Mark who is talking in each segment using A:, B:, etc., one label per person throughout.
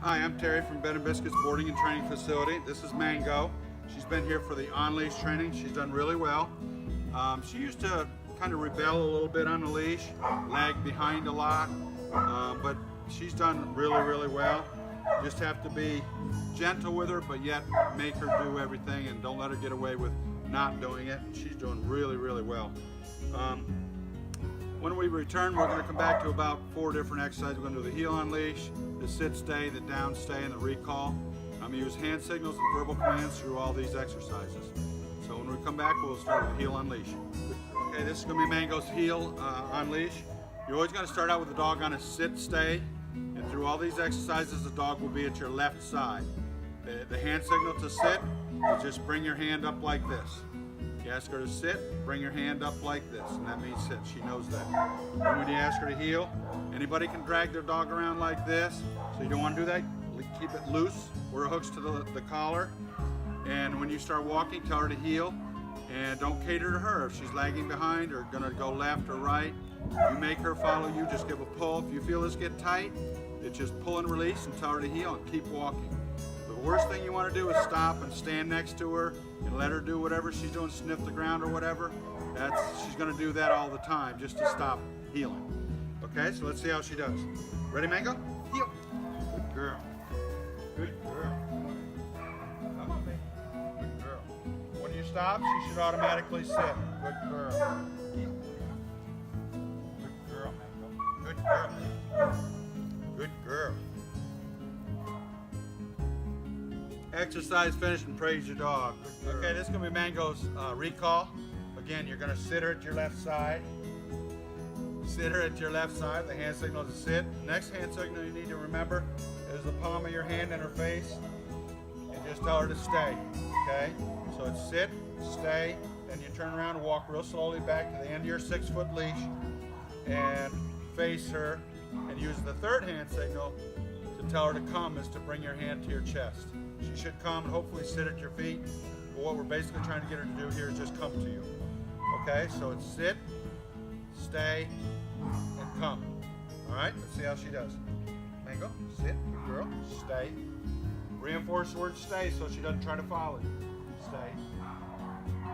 A: Hi, I'm Terry from Bed & Biscuits Boarding and Training Facility. This is Mango. She's been here for the on-leash training. She's done really well. She used to kind of rebel a little bit on the leash, lag behind a lot, but she's done really well. You just have to be gentle with her, but yet make her do everything and don't let her get away with not doing it. She's doing really well. When we return, we're going to come back to about 4 different exercises. We're going to do the heel on leash, the sit stay, the down stay, and the recall. I'm going to use hand signals and verbal commands through all these exercises. So when we come back, we'll start with heel on leash. Okay, this is going to be Mango's heel on leash. You're always going to start out with the dog on a sit stay, and through all these exercises, the dog will be at your left side. The hand signal to sit is just bring your hand up like this. You ask her to sit, bring your hand up like this, and that means sit. She knows that. And when you ask her to heel, anybody can drag their dog around like this, so you don't want to do that. Keep it loose where it hooks to the collar. And when you start walking, tell her to heel, and don't cater to her. If she's lagging behind or gonna go left or right, you make her follow you, just give a pull. If you feel this get tight, it's just pull and release and tell her to heel and keep walking. The worst thing you want to do is stop and stand next to her and let her do whatever she's doing, sniff the ground or whatever. She's going to do that all the time just to stop healing. Okay, so let's see how she does. Ready, Mango? Heel. Good girl. Good girl. Come on, baby. Good girl. When you stop, she should automatically sit. Good girl. Heel. Good girl, Mango. Good girl. Good girl. Exercise finished and praise your dog. Okay, this is going to be Mango's recall. Again, you're going to sit her at your left side. Sit her at your left side. The hand signal is to sit. Next hand signal you need to remember is the palm of your hand in her face. And just tell her to stay. Okay? So it's sit, stay, then you turn around and walk real slowly back to the end of your 6-foot leash and face her. And use the third hand signal to tell her to come, is to bring your hand to your chest. She should come and hopefully sit at your feet. But what we're basically trying to get her to do here is just come to you. Okay, so it's sit, stay, and come. All right, let's see how she does. Mango, sit, good girl, stay. Reinforce the word stay so she doesn't try to follow you. Stay.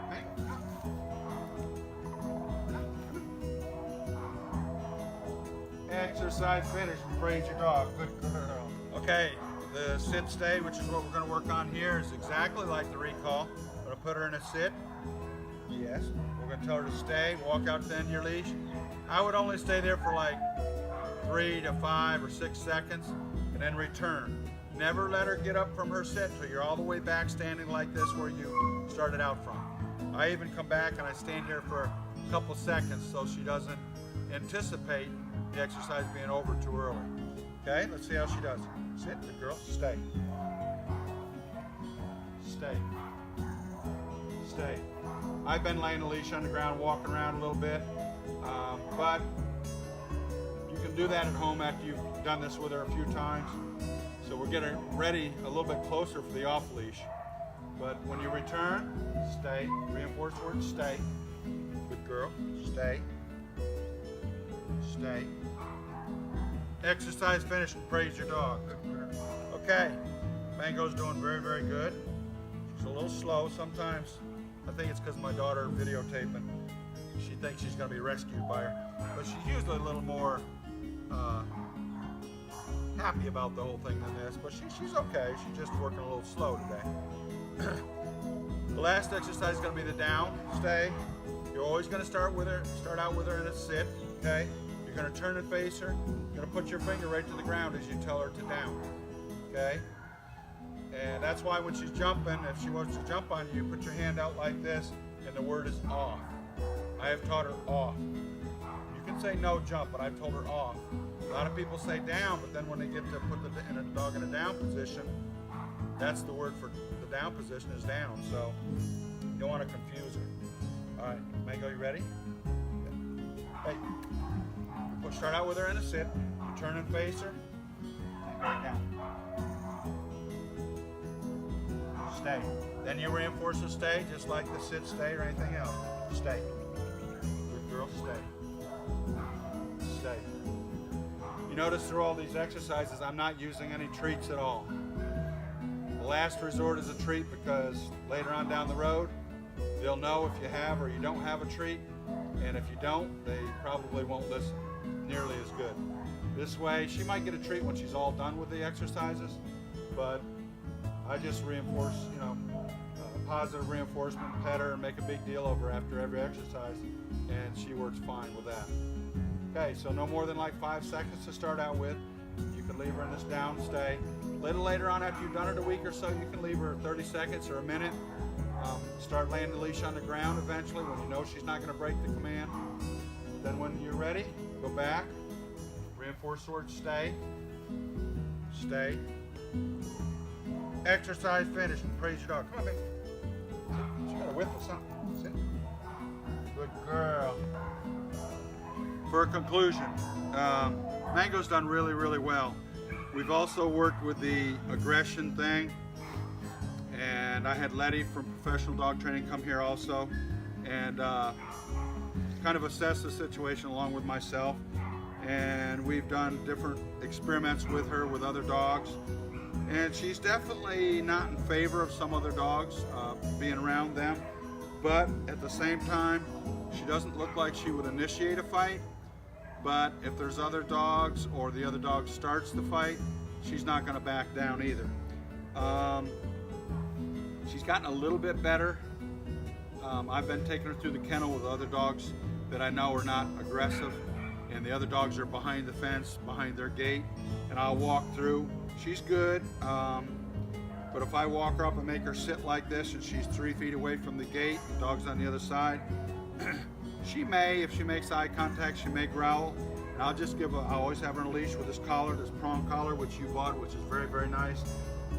A: Mango, come. Exercise finished and praise your dog. Good girl. Okay, the sit stay, which is what we're going to work on here, is exactly like the recall. I'm going to put her in a sit. Yes. We're going to tell her to stay, walk out to the end of your leash. I would only stay there for like 3 to 5 or 6 seconds and then return. Never let her get up from her sit until you're all the way back standing like this where you started out from. I even come back and I stand here for a couple seconds so she doesn't anticipate the exercise being over too early. Okay, let's see how she does. Sit, good girl, stay. Stay. Stay. I've been laying the leash on the ground, walking around a little bit, but you can do that at home after you've done this with her a few times. So we're getting ready a little bit closer for the off leash. But when you return, stay. Reinforce the word stay. Good girl, stay. Stay. Exercise finished and praise your dog. Okay, Mango's doing very good. She's a little slow sometimes. I think it's because my daughter videotaping. She thinks she's going to be rescued by her. But she's usually a little more happy about the whole thing than this. But she's okay. She's just working a little slow today. The last exercise is going to be the down stay. You're always going to start out with her in a sit. Okay. You're going to turn and face her. You're going to put your finger right to the ground as you tell her to down. Okay? And that's why when she's jumping, if she wants to jump on you, put your hand out like this, and the word is off. I have taught her off. You can say no jump, but I've told her off. A lot of people say down, but then when they get to put the dog in a down position, that's the word for the down position is down. So you don't want to confuse her. All right, Mango, you ready? Hey. We'll start out with her in a sit. You turn and face her. Right down. Stay. Then you reinforce the stay, just like the sit stay or anything else. Stay. Good girl, stay. Stay. You notice through all these exercises, I'm not using any treats at all. The last resort is a treat because later on down the road, they'll know if you have or you don't have a treat, and if you don't, they probably won't listen nearly as good. This way, she might get a treat when she's all done with the exercises, but I just reinforce, positive reinforcement, pet her, and make a big deal of her after every exercise, and she works fine with that. Okay, so no more than like 5 seconds to start out with. You can leave her in this down stay. A little later on, after you've done it a week or so, you can leave her 30 seconds or a minute. Start laying the leash on the ground eventually when you know she's not going to break the command. Then when you're ready, go back, reinforce sword, stay, stay. Exercise finished. Praise your dog. Come on, baby. She got a whiff of something. Sit. Good girl. For a conclusion, Mango's done really, really well. We've also worked with the aggression thing, and I had Letty from Professional Dog Training come here also, and kind of assess the situation along with myself. And we've done different experiments with her with other dogs, and she's definitely not in favor of some other dogs being around them, but at the same time, she doesn't look like she would initiate a fight. But if there's other dogs or the other dog starts the fight, she's not going to back down either. She's gotten a little bit better. I've been taking her through the kennel with other dogs that I know are not aggressive, and the other dogs are behind the fence, behind their gate, and I'll walk through. She's good, but if I walk her up and make her sit like this and she's 3 feet away from the gate, the dog's on the other side, she may, if she makes eye contact, she may growl. And I'll just I'll always have her on a leash with this collar, this prong collar, which you bought, which is very, very nice.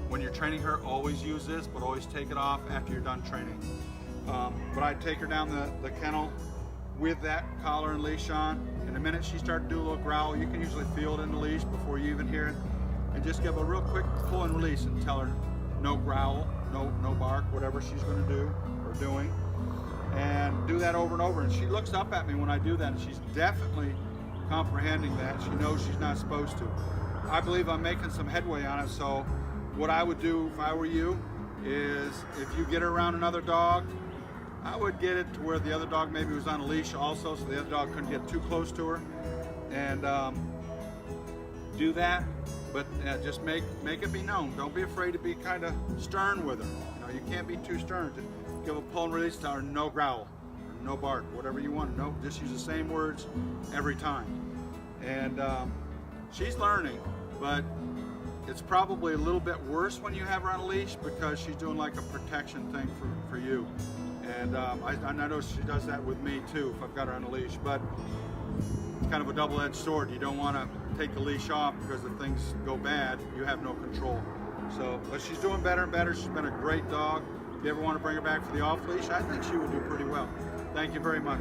A: When you're training her, always use this, but always take it off after you're done training. But I'd take her down the kennel with that collar and leash on. And the minute she starts to do a little growl, you can usually feel it in the leash before you even hear it. And just give a real quick pull and release and tell her no growl, no bark, whatever she's going to do or doing. And do that over and over, and she looks up at me when I do that, and she's definitely comprehending that. She knows she's not supposed to. I believe I'm making some headway on it, so what I would do if I were you is if you get her around another dog, I would get it to where the other dog maybe was on a leash also, so the other dog couldn't get too close to her, and do that, but just make it be known. Don't be afraid to be kind of stern with her. You can't be too stern. Just give a pull and release, tell her no growl, or no bark, whatever you want. No, just use the same words every time. And she's learning, but it's probably a little bit worse when you have her on a leash because she's doing like a protection thing for you. And I know she does that with me too if I've got her on a leash, but it's kind of a double-edged sword. You don't want to take the leash off because if things go bad, you have no control. So, but she's doing better and better. She's been a great dog. If you ever want to bring her back for the off-leash, I think she would do pretty well. Thank you very much.